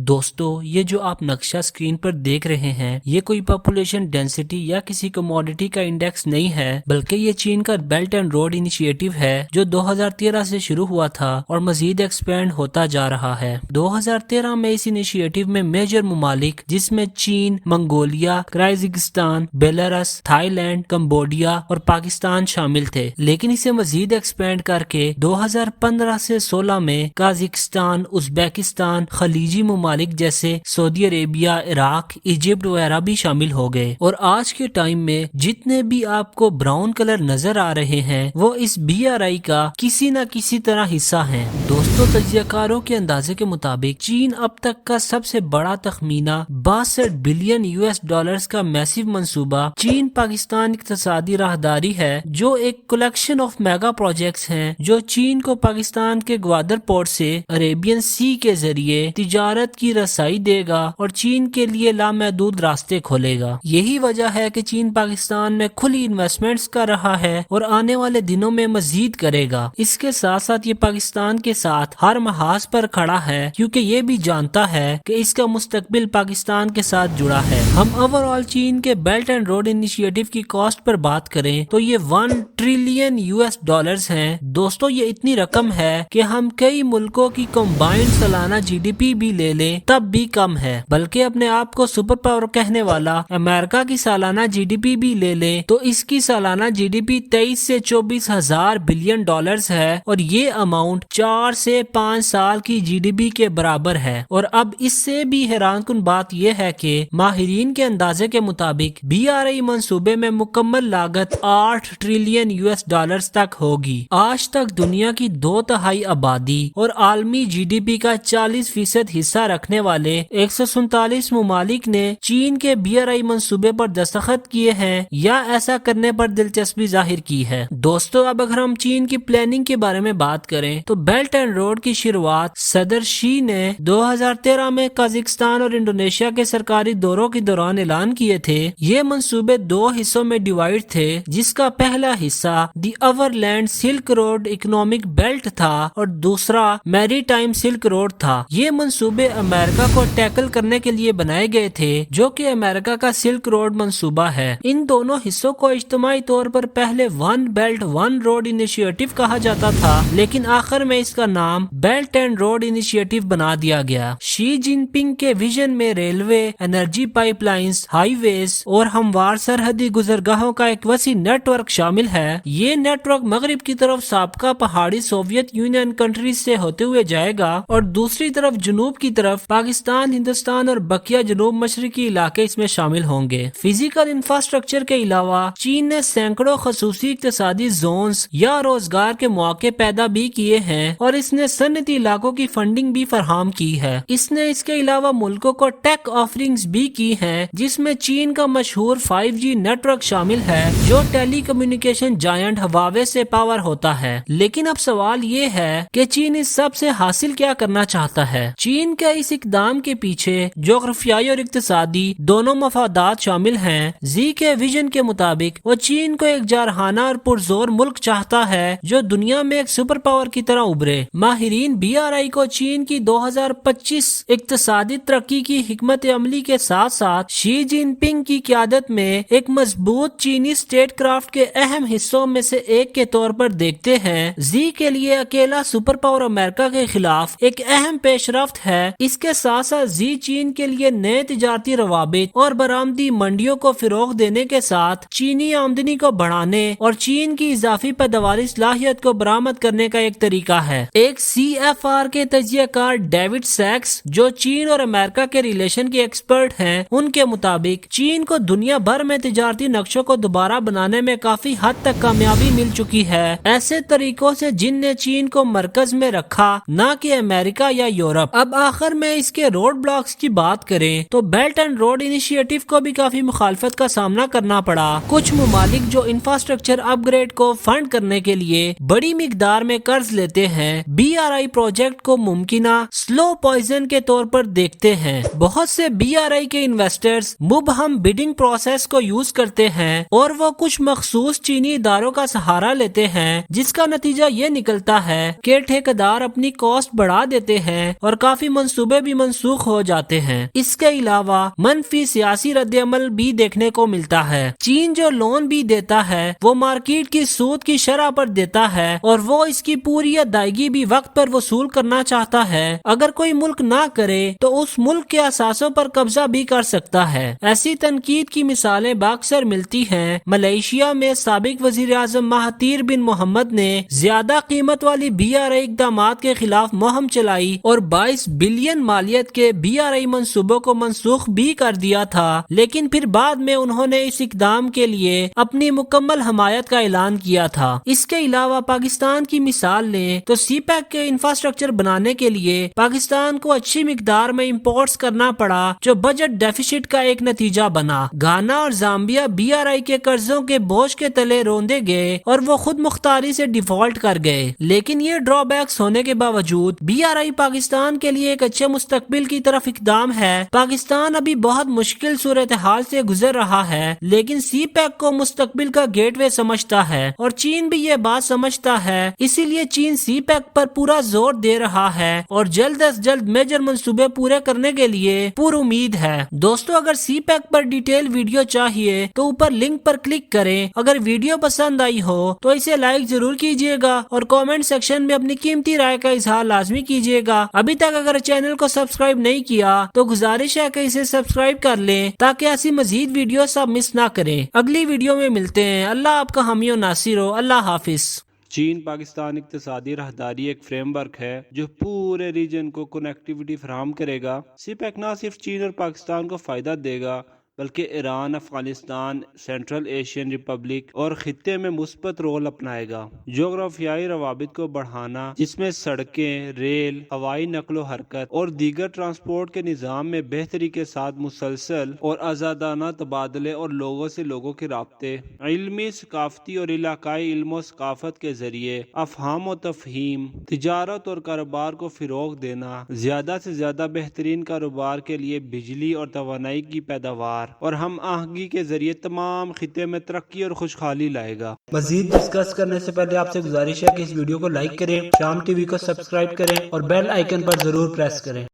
دوستو یہ جو آپ نقشہ اسکرین پر دیکھ رہے ہیں یہ کوئی پاپولیشن ڈینسٹی یا کسی کموڈٹی کا انڈیکس نہیں ہے، بلکہ یہ چین کا بیلٹ اینڈ روڈ انیشیٹو ہے جو 2013 سے شروع ہوا تھا اور مزید ایکسپینڈ ہوتا جا رہا ہے۔ 2013 میں اس انیشیٹو میں میجر ممالک جس میں چین، Mongolia, Kazakhstan, Belarus, Thailand, Cambodia اور پاکستان شامل تھے، لیکن اسے مزید ایکسپینڈ کر کے 2015 سے 16 میں قازقستان، ازبیکستان، خلیجی ممالک جیسے سعودی عربیہ، عراق، ایجپٹ وغیرہ بھی شامل ہو گئے، اور آج کے ٹائم میں جتنے بھی آپ کو براؤن کلر نظر آ رہے ہیں وہ اس BRI کا کسی نہ کسی طرح حصہ ہیں۔ دوستو تجزیہ کاروں کے اندازے کے مطابق چین اب تک کا سب سے بڑا تخمینہ 62 بلین US کا میسیو منصوبہ چین پاکستان اقتصادی راہداری ہے، جو ایک کلیکشن آف میگا پروجیکٹس ہیں جو چین کو پاکستان کے گوادر پورٹ سے عربین سی کے ذریعے تجارت کی رسائی دے گا اور چین کے لیے لامحدود راستے کھولے گا۔ یہی وجہ ہے کہ چین پاکستان میں کھلی انویسٹمنٹس کر رہا ہے اور آنے والے دنوں میں مزید کرے گا۔ اس کے ساتھ ساتھ یہ پاکستان کے ساتھ ہر محاذ پر کھڑا ہے کیونکہ یہ بھی جانتا ہے کہ اس کا مستقبل پاکستان کے ساتھ جڑا ہے۔ ہم اوورآل چین کے بیلٹ اینڈ روڈ انیشیٹو کی کاسٹ پر بات کریں تو یہ 1 ٹریلین US ہیں۔ دوستو یہ اتنی رقم ہے کہ ہم کئی ملکوں کی کمبائنڈ سالانہ GDP بھی لے لیں تب بھی کم ہے، بلکہ اپنے آپ کو سپر پاور کہنے والا امریکہ کی سالانہ GDP بھی لے لیں تو اس کی سالانہ GDP 23 سے 24 ہزار بلین ڈالرز ہے، اور یہ اماؤنٹ 4 سے 5 سال کی GDP کے برابر ہے۔ اور اب اس سے بھی حیران کن بات یہ ہے کہ ماہرین کے اندازے کے مطابق BRI منصوبے میں مکمل لاگت 8 ٹریلین US تک ہوگی۔ آج تک دنیا کی 2/3 آبادی اور عالمی GDP کا 40% حصہ رکھنے والے 147 ممالک نے چین کے BRI منصوبے پر دستخط کیے ہیں یا ایسا کرنے پر دلچسپی ظاہر کی ہے۔ دوستو اب اگر ہم چین کی پلاننگ کے بارے میں بات کریں تو بیلٹ اینڈ روڈ کی شروعات صدر شی نے 2013 میں قازقستان اور انڈونیشیا کے سرکاری دوروں کے دوران اعلان کیے تھے۔ یہ منصوبے 2 حصوں میں ڈیوائیڈ تھے، جس کا پہلا حصہ the overland silk road economic belt تھا اور دوسرا میری ٹائم سلک روڈ تھا۔ یہ منصوبے امریکہ کو ٹیکل کرنے کے لیے بنائے گئے تھے، جو کہ امریکہ کا سلک روڈ منصوبہ ہے۔ ان دونوں حصوں کو اجتماعی طور پر پہلے 1 بیلٹ 1 روڈ انیشیٹو کہا جاتا تھا، لیکن آخر میں اس کا نام بیلٹ اینڈ روڈ انیشیٹو بنا دیا گیا۔ شی جن پنگ کے ویژن میں railway, energy pipelines, highways اور ہموار سرحدی گزرگاہوں کا ایک وسیع نیٹ ورک شامل ہے۔ یہ نیٹ ورک مغرب کی طرف سابقہ پہاڑی سوویت یونین کنٹریز سے ہوتے ہوئے جائے گا اور دوسری طرف جنوب کی طرف پاکستان، ہندوستان اور بقیہ جنوب مشرقی علاقے اس میں شامل ہوں گے۔ فزیکل انفراسٹرکچر کے علاوہ چین نے سینکڑوں خصوصی اقتصادی زونز یا روزگار کے مواقع پیدا بھی کیے ہیں اور اس نے صنعتی علاقوں کی فنڈنگ بھی فراہم کی ہے۔ اس نے اس کے علاوہ ملکوں کو ٹیک آفرنگز بھی کی ہیں، جس میں چین کا مشہور 5G نیٹ ورک شامل ہے جو ٹیلی کمیونیکیشن جائنٹ ہواوے سے پاور ہوتا ہے۔ لیکن اب سوال یہ ہے کہ چین اس سب سے حاصل کیا کرنا چاہتا ہے؟ چین کے اس اقدام کے پیچھے جغرافیائی اور اقتصادی دونوں مفادات شامل ہیں۔ زی کے ویژن کے مطابق وہ چین کو ایک جارحانہ اور پرزور ملک چاہتا ہے جو دنیا میں ایک سپر پاور کی طرح ابھرے۔ ماہرین BRI کو چین کی 2025 اقتصادی ترقی کی حکمت عملی کے ساتھ ساتھ شی جن پنگ کی قیادت میں ایک مضبوط چینی اسٹیٹ کرافٹ کے اہم حصوں میں سے ایک کے طور پر دیکھتے ہیں۔ زی کے لیے اکیلا سپر پاور امریکہ کے خلاف ایک اہم پیش رفت ہے۔ اس کے ساتھ ساتھ زی چین کے لیے نئے تجارتی روابط اور برآمدی منڈیوں کو فروغ دینے کے ساتھ چینی آمدنی کو بڑھانے اور چین کی اضافی پیداواری صلاحیت کو برآمد کرنے کا ایک طریقہ ہے۔ ایک CFR کے تجزیہ کار ڈیوڈ سیکس جو چین اور امریکہ کے ریلیشن کے ایکسپرٹ ہیں، ان کے مطابق چین کو دنیا بھر میں تجارتی نقشوں کو دوبارہ بنانے میں کافی حد تک کامیابی مل چکی ہے، ایسے طریقوں سے جن نے چین کو مرکز میں رکھا، نہ کہ امریکہ یا یورپ۔ اب آخر میں اس کے روڈ بلاکس کی بات کریں تو بیلٹ اینڈ روڈ انیشیٹو کو بھی کافی مخالفت کا سامنا کرنا پڑا۔ کچھ ممالک جو انفراسٹرکچر اپ گریڈ کو فنڈ کرنے کے لیے بڑی مقدار میں قرض لیتے ہیں، BRI پروجیکٹ کو ممکنہ سلو پوائزن کے طور پر دیکھتے ہیں۔ بہت سے BRI کے انویسٹرز مبہم بیڈنگ پروسیس کو یوز کرتے ہیں اور وہ کچھ مخصوص چینی اداروں کا سہارا لیتے ہیں، جس کا نتیجہ یہ نکلتا ہے کہ ٹھیکیدار اپنی کاسٹ بڑھا دیتے ہیں اور کافی منصوبے منصوبے بھی منسوخ ہو جاتے ہیں۔ اس کے علاوہ منفی سیاسی رد عمل بھی دیکھنے کو ملتا ہے۔ چین جو لون بھی دیتا ہے وہ مارکیٹ کی سود کی شرح پر دیتا ہے اور وہ اس کی پوری ادائیگی بھی وقت پر وصول کرنا چاہتا ہے۔ اگر کوئی ملک نہ کرے تو اس ملک کے اثاثوں پر قبضہ بھی کر سکتا ہے۔ ایسی تنقید کی مثالیں باکثر ملتی ہیں۔ ملائیشیا میں سابق وزیر اعظم مہاتیر بن محمد نے زیادہ قیمت والی BRI اقدامات کے خلاف مہم چلائی اور 22 بلین مالیت کے BRI منصوبوں کو منسوخ بھی کر دیا تھا، لیکن پھر بعد میں انہوں نے اس اقدام کے لیے اپنی مکمل حمایت کا اعلان کیا تھا۔ اس کے علاوہ پاکستان کی مثال لیں تو سی پیک کے انفراسٹرکچر بنانے کے لیے پاکستان کو اچھی مقدار میں امپورٹس کرنا پڑا، جو بجٹ ڈیفیسٹ کا ایک نتیجہ بنا۔ گانا اور زامبیا BRI کے قرضوں کے بوجھ کے تلے روندے گئے اور وہ خود مختاری سے ڈیفالٹ کر گئے، لیکن یہ ڈرا بیکس ہونے کے باوجود BRI پاکستان کے لیے ایک اچھے مستقبل کی طرف اقدام ہے۔ پاکستان ابھی بہت مشکل صورتحال سے گزر رہا ہے، لیکن سی پیک کو مستقبل کا گیٹ وے سمجھتا ہے اور چین بھی یہ بات سمجھتا ہے، اسی لیے چین سی پیک پر پورا زور دے رہا ہے اور جلد از جلد میجر منصوبے پورے کرنے کے لیے پور امید ہے۔ دوستو، اگر سی پیک پر ڈیٹیل ویڈیو چاہیے تو اوپر لنک پر کلک کریں۔ اگر ویڈیو پسند آئی ہو تو اسے لائک ضرور کیجیے گا اور کامنٹ سیکشن میں اپنی قیمتی رائے کا اظہار لازمی کیجیے گا۔ ابھی تک اگر چینل کو سبسکرائب نہیں کیا تو گزارش ہے کہ اسے سبسکرائب کر لیں تاکہ ایسی مزید ویڈیوز آپ مس نہ کریں۔ اگلی ویڈیو میں ملتے ہیں۔ اللہ آپ کا حامی و ناصر ہو۔ اللہ حافظ۔ چین پاکستان اقتصادی راہداری ایک فریم ورک ہے جو پورے ریجن کو کنیکٹیوٹی فراہم کرے گا۔ سی پیک نہ صرف چین اور پاکستان کو فائدہ دے گا بلکہ Iran, Afghanistan, central Asian republic اور خطے میں مثبت رول اپنائے گا۔ جغرافیائی روابط کو بڑھانا، جس میں سڑکیں، ریل، ہوائی نقل و حرکت اور دیگر ٹرانسپورٹ کے نظام میں بہتری کے ساتھ مسلسل اور آزادانہ تبادلے اور لوگوں سے لوگوں کے رابطے، علمی، ثقافتی اور علاقائی علم و ثقافت کے ذریعے افہام و تفہیم، تجارت اور کاروبار کو فروغ دینا، زیادہ سے زیادہ بہترین کاروبار کے لیے بجلی اور توانائی کی پیداوار اور ہم آہنگی کے ذریعے تمام خطے میں ترقی اور خوشحالی لائے گا۔ مزید ڈسکس کرنے سے پہلے آپ سے گزارش ہے کہ اس ویڈیو کو لائک کریں، شام ٹی وی کو سبسکرائب کریں اور بیل آئیکن پر ضرور پریس کریں۔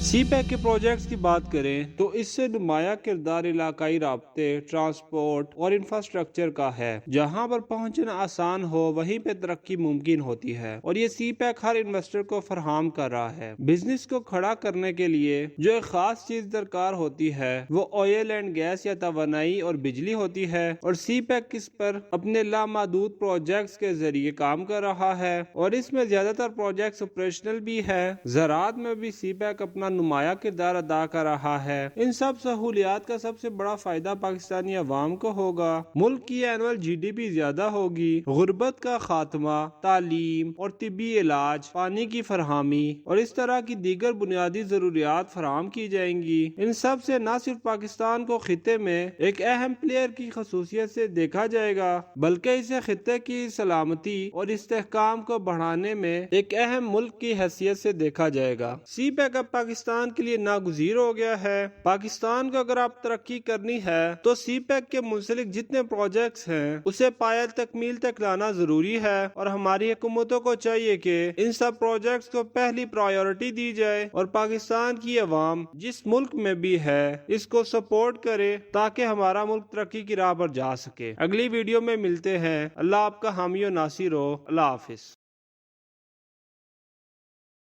سی پیک کے پروجیکٹس کی بات کریں تو اس سے نمایاں کردار علاقائی رابطے، ٹرانسپورٹ اور انفراسٹرکچر کا ہے۔ جہاں پر پہنچنا آسان ہو وہیں پہ ترقی ممکن ہوتی ہے، اور یہ سی پیک ہر انویسٹر کو فراہم کر رہا ہے۔ بزنس کو کھڑا کرنے کے لیے جو ایک خاص چیز درکار ہوتی ہے وہ آئل اینڈ گیس یا توانائی اور بجلی ہوتی ہے، اور سی پیک اس پر اپنے لامحدود پروجیکٹس کے ذریعے کام کر رہا ہے، اور اس میں زیادہ تر پروجیکٹس آپریشنل بھی ہے۔ زراعت میں بھی سی پیک اپنا نمایاں کردار ادا کر رہا ہے۔ ان سب سہولیات کا سب سے بڑا فائدہ پاکستانی عوام کو ہوگا۔ ملک کی اینول GDP زیادہ ہوگی، غربت کا خاتمہ، تعلیم اور طبی علاج، پانی کی فراہمی اور اس طرح کی دیگر بنیادی ضروریات فراہم کی جائیں گی۔ ان سب سے نہ صرف پاکستان کو خطے میں ایک اہم پلیئر کی خصوصیت سے دیکھا جائے گا بلکہ اسے خطے کی سلامتی اور استحکام کو بڑھانے میں ایک اہم ملک کی حیثیت سے دیکھا جائے گا۔ سی پیک اب پاکستان کے لیے ناگزیر ہو گیا ہے۔ پاکستان کو اگر آپ ترقی کرنی ہے تو سی پیک کے منسلک جتنے پروجیکٹس ہیں اسے پائل تکمیل تک لانا ضروری ہے، اور ہماری حکومتوں کو چاہیے کہ ان سب پروجیکٹس کو پہلی پرائیورٹی دی جائے اور پاکستان کی عوام جس ملک میں بھی ہے اس کو سپورٹ کرے تاکہ ہمارا ملک ترقی کی راہ پر جا سکے۔ اگلی ویڈیو میں ملتے ہیں۔ اللہ آپ کا حامی و ناصر ہو۔ اللہ حافظ۔